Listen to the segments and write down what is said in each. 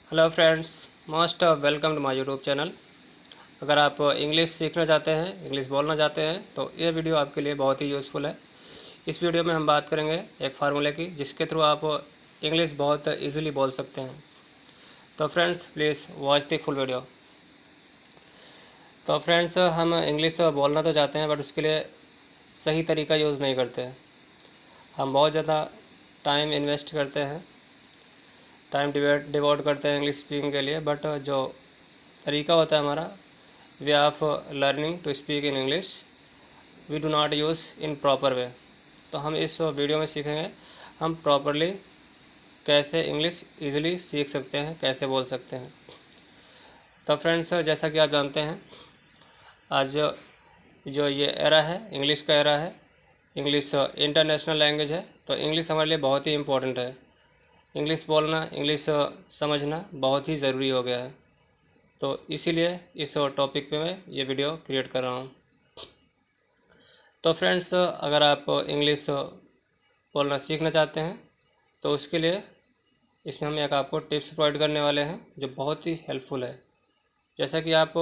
Hello friends, most welcome to my YouTube channel. अगर आप English सीखना चाहते हैं, इंग्लिश बोलना चाहते हैं तो ये वीडियो आपके लिए बहुत ही यूज़फुल है। इस वीडियो में हम बात करेंगे एक फार्मूले की जिसके थ्रू आप इंग्लिश बहुत इजीली बोल सकते हैं। तो friends please watch the full video. तो फ्रेंड्स, हम इंग्लिश बोलना तो चाहते हैं बट उसके लिए सही तरीका यूज़ नहीं करते। हम बहुत ज़्यादा टाइम इन्वेस्ट करते हैं, टाइम डिवोट करते हैं इंग्लिश स्पीकिंग के लिए, बट जो तरीका होता है हमारा way of learning to speak in English we do not use in proper way. तो हम इस वीडियो में सीखेंगे हम प्रॉपरली कैसे इंग्लिश ईज़िली सीख सकते हैं, कैसे बोल सकते हैं। तो फ्रेंड्स, जैसा कि आप जानते हैं आज जो ये एरा है, इंग्लिश का एरा है, इंग्लिश इंटरनेशनल लैंग्वेज है। तो इंग्लिश हमारे लिए बहुत ही इम्पोर्टेंट है। इंग्लिश बोलना, इंग्लिश समझना बहुत ही ज़रूरी हो गया है। तो इसीलिए इस टॉपिक पे मैं ये वीडियो क्रिएट कर रहा हूँ। तो फ्रेंड्स, अगर आप इंग्लिश बोलना सीखना चाहते हैं तो उसके लिए इसमें हम एक आपको टिप्स प्रोवाइड करने वाले हैं जो बहुत ही हेल्पफुल है। जैसा कि आप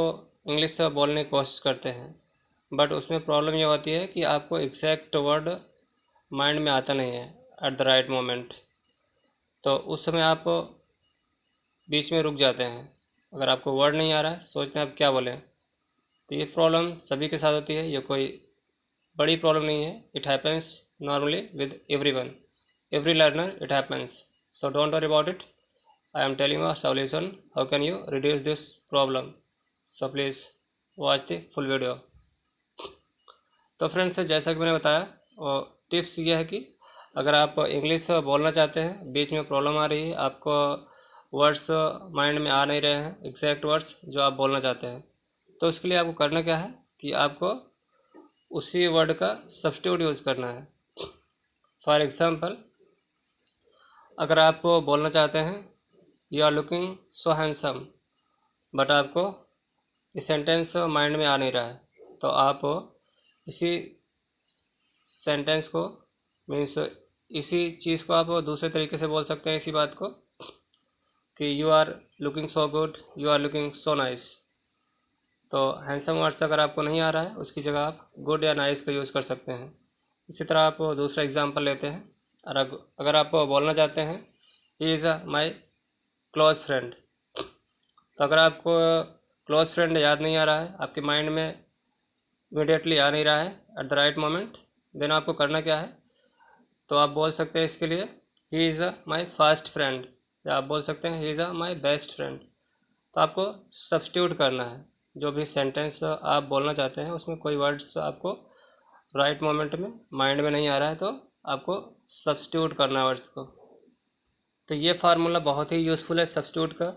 इंग्लिश बोलने की कोशिश करते हैं बट उसमें प्रॉब्लम ये होती है कि आपको एग्जैक्ट वर्ड माइंड में आता नहीं है एट द राइट मोमेंट। तो उस समय आप बीच में रुक जाते हैं। अगर आपको वर्ड नहीं आ रहा है, सोचते हैं आप क्या बोलें। तो ये प्रॉब्लम सभी के साथ होती है, ये कोई बड़ी प्रॉब्लम नहीं है। It happens normally with everyone, every learner it happens, so don't worry about it. I am telling you a solution how can you reduce this problem. So please watch the full video. तो friends, जैसा कि मैंने बताया और tips ये है कि अगर आप इंग्लिश बोलना चाहते हैं, बीच में प्रॉब्लम आ रही है, आपको वर्ड्स माइंड में आ नहीं रहे हैं, एग्जैक्ट वर्ड्स जो आप बोलना चाहते हैं, तो उसके लिए आपको करना क्या है कि आपको उसी वर्ड का सब्स्टिट्यूट यूज़ करना है। फॉर एग्ज़ाम्पल, अगर आप बोलना चाहते हैं you are looking so handsome, but आपको ये सेंटेंस माइंड में आ नहीं रहा है, तो आप इसी सेंटेंस को मीन्स इसी चीज़ को आप दूसरे तरीके से बोल सकते हैं, इसी बात को कि you are looking so good, you are looking so nice. तो हैंडसम वर्ड्स अगर आपको नहीं आ रहा है, उसकी जगह आप गुड या नाइस का यूज़ कर सकते हैं। इसी तरह आप दूसरा एग्जांपल लेते हैं। और अगर आप बोलना चाहते हैं he is my close friend, तो अगर आपको क्लोज फ्रेंड याद नहीं आ रहा है, आपके माइंड में इमीडिएटली आ नहीं रहा है at the right moment, then आपको करना क्या है, तो आप बोल सकते हैं इसके लिए he is my fast friend, या आप बोल सकते हैं he is my best friend. तो आपको सब्स्टिट्यूट करना है। जो भी सेंटेंस आप बोलना चाहते हैं उसमें कोई वर्ड्स आपको राइट मोमेंट में माइंड में नहीं आ रहा है, तो आपको सब्स्टिट्यूट करना है वर्ड्स को। तो ये फार्मूला बहुत ही यूज़फुल है सब्स्टिट्यूट का।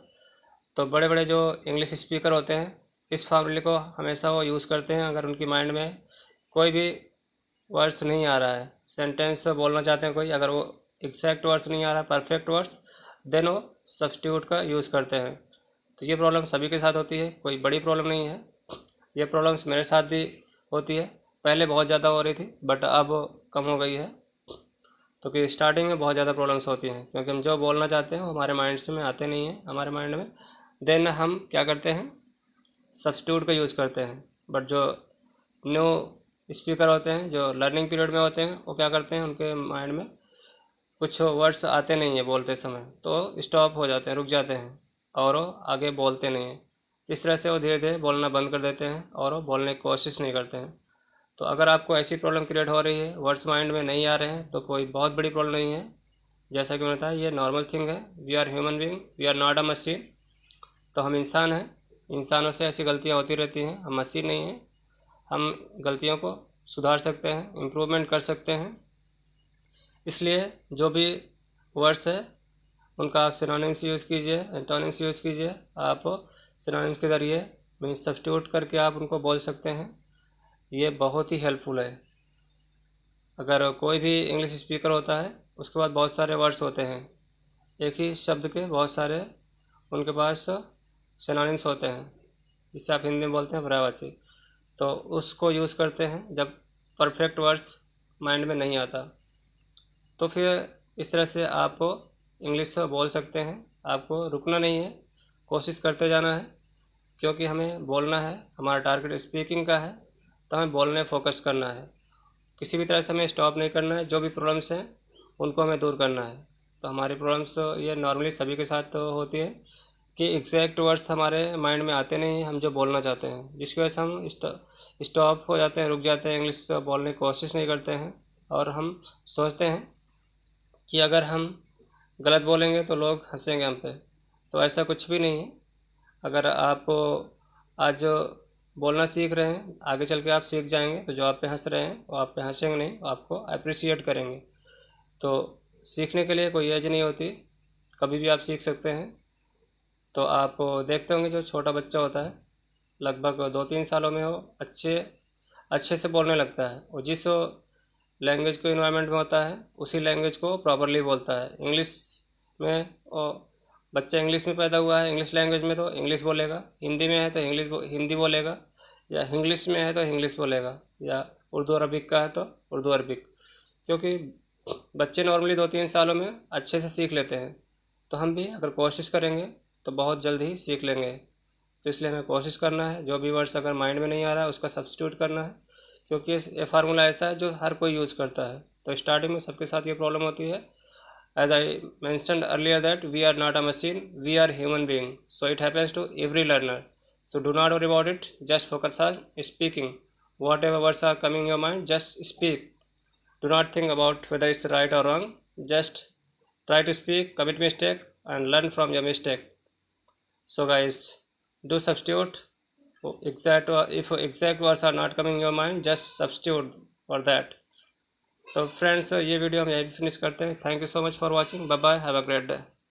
तो बड़े बड़े जो इंग्लिश स्पीकर होते हैं इस फार्मूले को हमेशा वो यूज़ करते हैं। अगर उनकी माइंड में कोई भी वर्ड्स नहीं आ रहा है, सेंटेंस बोलना चाहते हैं कोई, अगर वो एग्जैक्ट वर्ड्स नहीं आ रहा है, परफेक्ट वर्ड्स, देन वो सब्स्टिट्यूट का यूज़ करते हैं। तो ये प्रॉब्लम सभी के साथ होती है, कोई बड़ी प्रॉब्लम नहीं है। ये प्रॉब्लम्स मेरे साथ भी होती है, पहले बहुत ज़्यादा हो रही थी बट अब कम हो गई है। तो कि स्टार्टिंग में बहुत ज़्यादा प्रॉब्लम्स होती हैं क्योंकि हम जो बोलना चाहते हैं वो हमारे माइंड से में आते नहीं हैं, हमारे माइंड में। देन हम क्या करते हैं, सब्स्टिट्यूट का यूज़ करते हैं। बट जो न्यू स्पीकर होते हैं, जो लर्निंग पीरियड में होते हैं, वो क्या करते हैं, उनके माइंड में कुछ वर्ड्स आते नहीं हैं बोलते समय, तो स्टॉप हो जाते हैं, रुक जाते हैं और वो आगे बोलते नहीं हैं। इस तरह से वो धीरे धीरे बोलना बंद कर देते हैं और वो बोलने की कोशिश नहीं करते हैं। तो अगर आपको ऐसी प्रॉब्लम क्रिएट हो रही है, वर्ड्स माइंड में नहीं आ रहे हैं, तो कोई बहुत बड़ी प्रॉब्लम नहीं है। जैसा कि मैंने बताया, ये नॉर्मल थिंग है। We are human being, we are not a machine. तो हम इंसान हैं, इंसानों से ऐसी गलतियाँ होती रहती हैं, हम मशीन नहीं हैं। हम गलतियों को सुधार सकते हैं, इम्प्रूवमेंट कर सकते हैं। इसलिए जो भी वर्ड्स है उनका आप सिनोनिम्स यूज़ कीजिए, एंटोनिम्स यूज़ कीजिए। आप सिनोनिम्स के ज़रिए मीन्स सब्स्टिट्यूट करके आप उनको बोल सकते हैं। ये बहुत ही हेल्पफुल है। अगर कोई भी इंग्लिश स्पीकर होता है उसके बाद बहुत सारे वर्ड्स होते हैं, एक ही शब्द के बहुत सारे उनके पास सिनोनिम्स होते हैं, जिसे आप हिंदी में बोलते हैं पर्यायवाची। तो उसको यूज़ करते हैं जब परफेक्ट वर्ड्स माइंड में नहीं आता। तो फिर इस तरह से आप इंग्लिश बोल सकते हैं आपको रुकना नहीं है, कोशिश करते जाना है, क्योंकि हमें बोलना है, हमारा टारगेट स्पीकिंग का है, तो हमें बोलने फोकस करना है। किसी भी तरह से हमें स्टॉप नहीं करना है। जो भी प्रॉब्लम्स हैं उनको हमें दूर करना है। तो हमारी प्रॉब्लम्स ये नॉर्मली सभी के साथ तो होती है कि एग्जैक्ट वर्ड्स हमारे माइंड में आते नहीं हैं हम जो बोलना चाहते हैं, जिसकी वजह से हम स्टॉप हो जाते हैं, रुक जाते हैं, इंग्लिश बोलने की कोशिश नहीं करते हैं और हम सोचते हैं कि अगर हम गलत बोलेंगे तो लोग हंसेंगे हम पे। तो ऐसा कुछ भी नहीं है। अगर आप आज बोलना सीख रहे हैं, आगे चल के आप सीख जाएंगे, तो जो आप पे हंस रहे हैं वो आप पे हंसेंगे नहीं, वो आपको अप्रिसिएट करेंगे। तो सीखने के लिए कोई एज नहीं होती, कभी भी आप सीख सकते हैं। तो आप देखते होंगे जो छोटा बच्चा होता है लगभग 2-3 सालों में वो अच्छे से बोलने लगता है। और जिस लैंग्वेज को इन्वायरमेंट में होता है उसी लैंग्वेज को प्रॉपरली बोलता है। इंग्लिश में बच्चा इंग्लिश में पैदा हुआ है, इंग्लिश लैंग्वेज में तो इंग्लिश बोलेगा, हिंदी में है तो हिंदी बोलेगा, या इंग्लिश में है तो इंग्लिश बोलेगा, या उर्दू अरबिक का है तो उर्दू अरबिक। क्योंकि बच्चे नॉर्मली 2-3 सालों में अच्छे से सीख लेते हैं। तो हम भी अगर कोशिश करेंगे तो बहुत जल्द ही सीख लेंगे। तो इसलिए हमें कोशिश करना है, जो भी वर्ड्स अगर माइंड में नहीं आ रहा है उसका सब्स्टिट्यूट करना है, क्योंकि ये फार्मूला ऐसा है जो हर कोई यूज़ करता है। तो स्टार्टिंग में सबके साथ ये प्रॉब्लम होती है। As I mentioned earlier that we are not a machine, we are human being. So it happens to every learner. So do not worry about it. Just focus on speaking. Whatever words are coming in your mind, just speak. Do not think about whether it's right or wrong. Just try to speak, commit mistake, and learn from your mistake. So guys, do substitute. If exact words are not coming in your mind, just substitute for that. तो friends ये video हम यहीं finish करते हैं। Thank you so much for watching. Bye bye, have a great day.